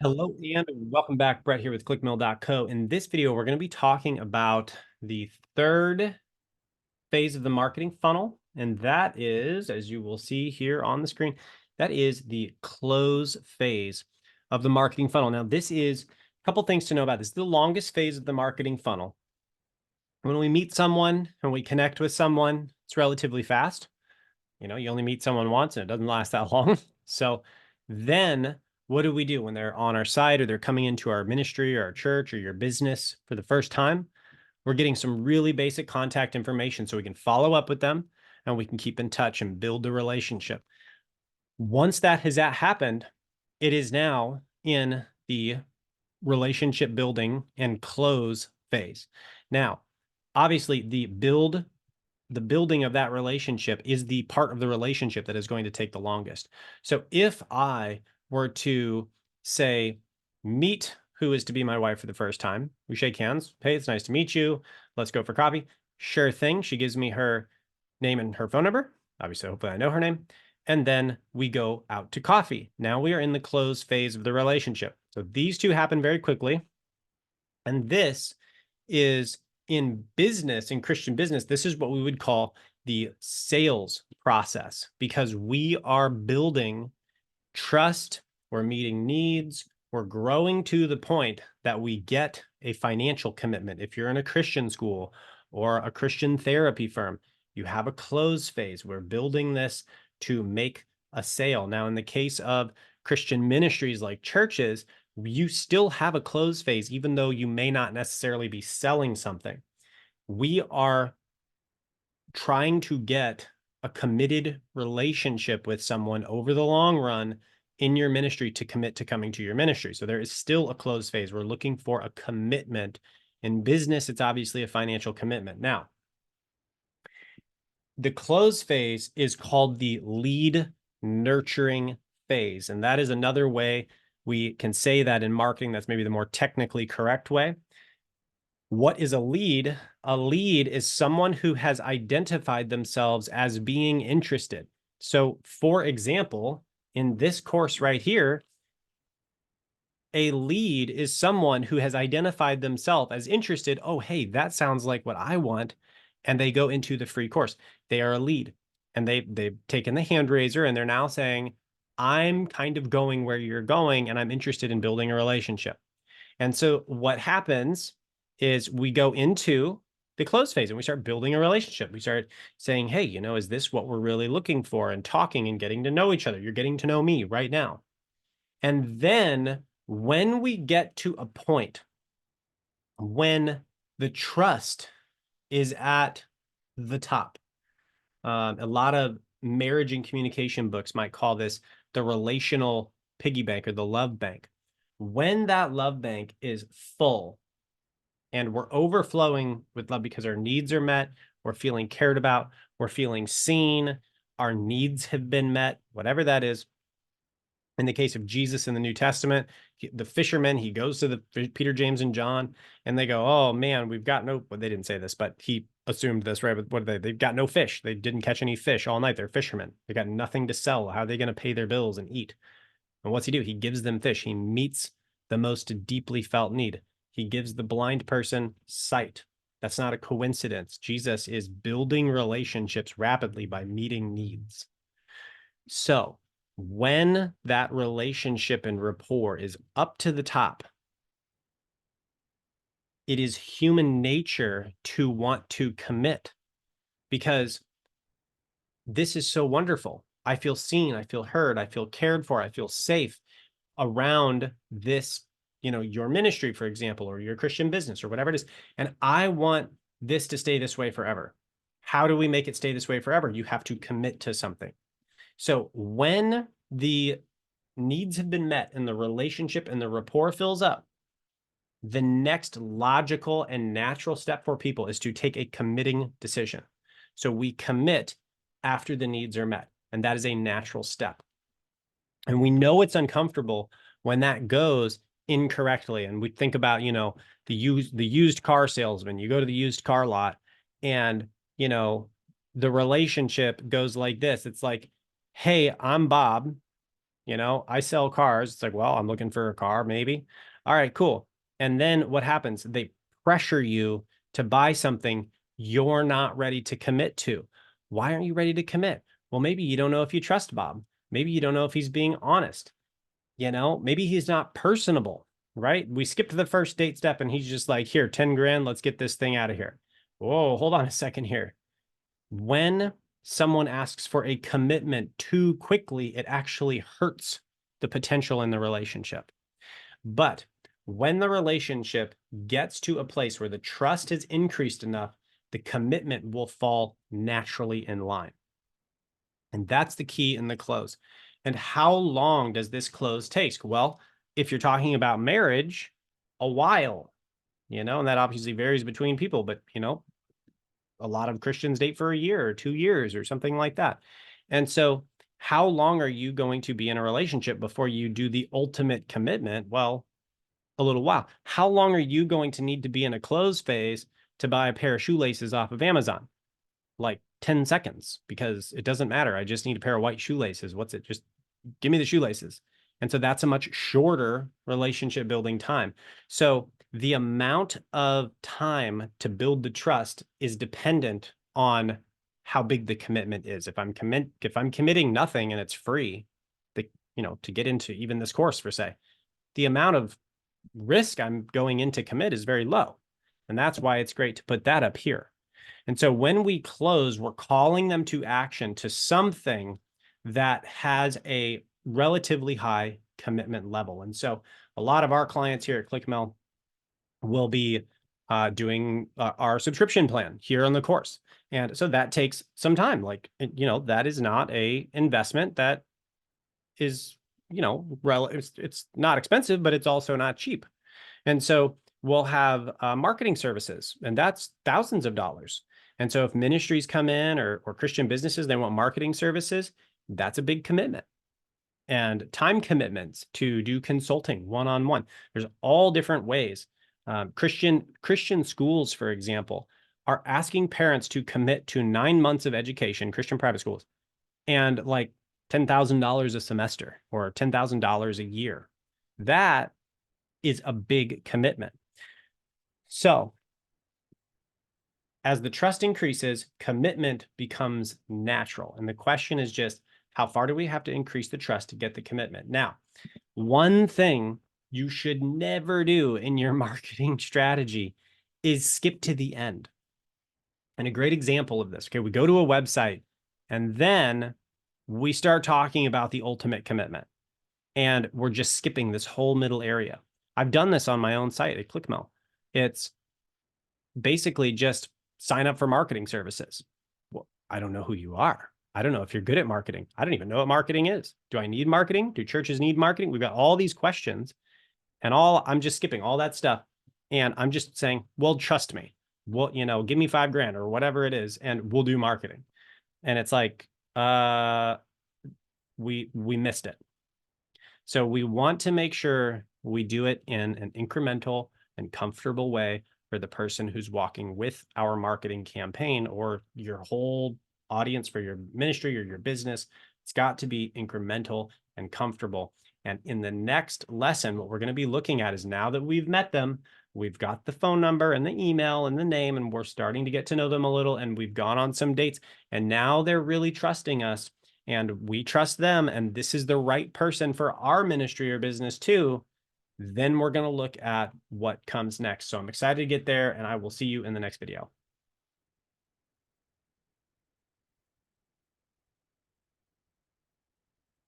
Hello and welcome back. Brett here with ClickMill.co. In this video, we're going to be talking about the third phase of the marketing funnel. And that is, as you will see here on the screen, that is the close phase of the marketing funnel. Now, this is a couple things to know about this. The longest phase of the marketing funnel. When we meet someone and we connect with someone, it's relatively fast. You only meet someone once and it doesn't last that long. So then what do we do when they're on our side or they're coming into our ministry or our church or your business for the first time? We're getting some really basic contact information so we can follow up with them and we can keep in touch and build the relationship. Once that has happened, it is now in the relationship building and close phase. Now, obviously the building of that relationship is the part of the relationship that is going to take the longest. So if I were to say, meet who is to be my wife for the first time, we shake hands. Hey, it's nice to meet you. Let's go for coffee. Sure thing. She gives me her name and her phone number. Obviously, hopefully I know her name. And then we go out to coffee. Now we are in the close phase of the relationship. So these two happen very quickly. And this is in business, in Christian business, this is what we would call the sales process because we are building trust, we're meeting needs, we're growing to the point that we get a financial commitment. If you're in a Christian school or a Christian therapy firm, you have a close phase. We're building this to make a sale. Now, in the case of Christian ministries like churches, you still have a close phase, even though you may not necessarily be selling something. We are trying to get a committed relationship with someone over the long run in your ministry to commit to coming to your ministry. So there is still a close phase. We're looking for a commitment. In business, it's obviously a financial commitment. Now, the close phase is called the lead nurturing phase. And that is another way we can say that in marketing. That's maybe the more technically correct way. What is a lead? A lead is someone who has identified themselves as being interested. So, for example, in this course right here, a lead is someone who has identified themselves as interested. Oh, hey, that sounds like what I want. And they go into the free course. They are a lead. And they've taken the hand raiser and they're now saying, I'm kind of going where you're going and I'm interested in building a relationship. And so what happens is we go into the close phase and we start building a relationship. We start saying, hey, is this what we're really looking for? And talking and getting to know each other. You're getting to know me right now. And then when we get to a point when the trust is at the top, a lot of marriage and communication books might call this the relational piggy bank or the love bank. When that love bank is full and we're overflowing with love because our needs are met, we're feeling cared about, we're feeling seen, our needs have been met, whatever that is. In the case of Jesus in the New Testament, the fishermen, he goes to the Peter, James, and John, and they go, oh man, we've got no, well, they didn't say this, but he assumed this, right? But what are they? They've got no fish. They didn't catch any fish all night. They're fishermen. They got nothing to sell. How are they going to pay their bills and eat? And what's he do? He gives them fish. He meets the most deeply felt need. He gives the blind person sight. That's not a coincidence. Jesus is building relationships rapidly by meeting needs. So when that relationship and rapport is up to the top, it is human nature to want to commit because this is so wonderful. I feel seen, I feel heard, I feel cared for, I feel safe around this, your ministry, for example, or your Christian business or whatever it is. And I want this to stay this way forever. How do we make it stay this way forever? You have to commit to something. So when the needs have been met and the relationship and the rapport fills up, the next logical and natural step for people is to take a committing decision. So we commit after the needs are met, and that is a natural step. And we know it's uncomfortable when that goes incorrectly. And we think about, the used car salesman. You go to the used car lot and, the relationship goes like this. It's like, hey, I'm Bob. I sell cars. It's like, well, I'm looking for a car, maybe. All right, cool. And then what happens? They pressure you to buy something you're not ready to commit to. Why aren't you ready to commit? Well, maybe you don't know if you trust Bob. Maybe you don't know if he's being honest. Maybe he's not personable, right? We skipped the first date step and he's just like, here, 10 grand, let's get this thing out of here. Whoa, hold on a second here. When someone asks for a commitment too quickly, it actually hurts the potential in the relationship. But when the relationship gets to a place where the trust has increased enough, the commitment will fall naturally in line. And that's the key in the close. And how long does this close take? Well, if you're talking about marriage, a while, and that obviously varies between people, but, a lot of Christians date for a year or 2 years or something like that. And so, how long are you going to be in a relationship before you do the ultimate commitment? Well, a little while. How long are you going to need to be in a close phase to buy a pair of shoelaces off of Amazon? Like 10 seconds, because it doesn't matter. I just need a pair of white shoelaces. What's it? Just give me the shoelaces. And so that's a much shorter relationship building time. So the amount of time to build the trust is dependent on how big the commitment is. If I'm committing nothing and it's free, to get into even this course for say, the amount of risk I'm going in to commit is very low. And that's why it's great to put that up here. And so when we close, we're calling them to action to something that has a relatively high commitment level. And so a lot of our clients here at ClickMill will be doing our subscription plan here on the course. And so that takes some time. Like, that is not a investment that is, it's not expensive, but it's also not cheap. And so we'll have marketing services, and that's thousands of dollars. And so if ministries come in or Christian businesses, they want marketing services, that's a big commitment. And time commitments to do consulting one-on-one. There's all different ways. Christian schools, for example, are asking parents to commit to 9 months of education, Christian private schools, and like $10,000 a semester or $10,000 a year. That is a big commitment. So as the trust increases, commitment becomes natural. And the question is just, how far do we have to increase the trust to get the commitment? Now, one thing you should never do in your marketing strategy is skip to the end. And a great example of this, okay, we go to a website and then we start talking about the ultimate commitment. And we're just skipping this whole middle area. I've done this on my own site at ClickMill. It's basically just sign up for marketing services. Well, I don't know who you are. I don't know if you're good at marketing. I don't even know what marketing is. Do I need marketing? Do churches need marketing? We've got all these questions and I'm just skipping all that stuff. And I'm just saying, well, trust me. Well, give me $5,000 or whatever it is, and we'll do marketing. And it's like, we missed it. So we want to make sure we do it in an incremental and comfortable way for the person who's walking with our marketing campaign or your whole audience for your ministry or your business. It's got to be incremental and comfortable. And in the next lesson, what we're going to be looking at is, now that we've met them, we've got the phone number and the email and the name, and we're starting to get to know them a little, and we've gone on some dates, and now they're really trusting us. And we trust them, and this is the right person for our ministry or business too, then we're going to look at what comes next. So I'm excited to get there, and I will see you in the next video.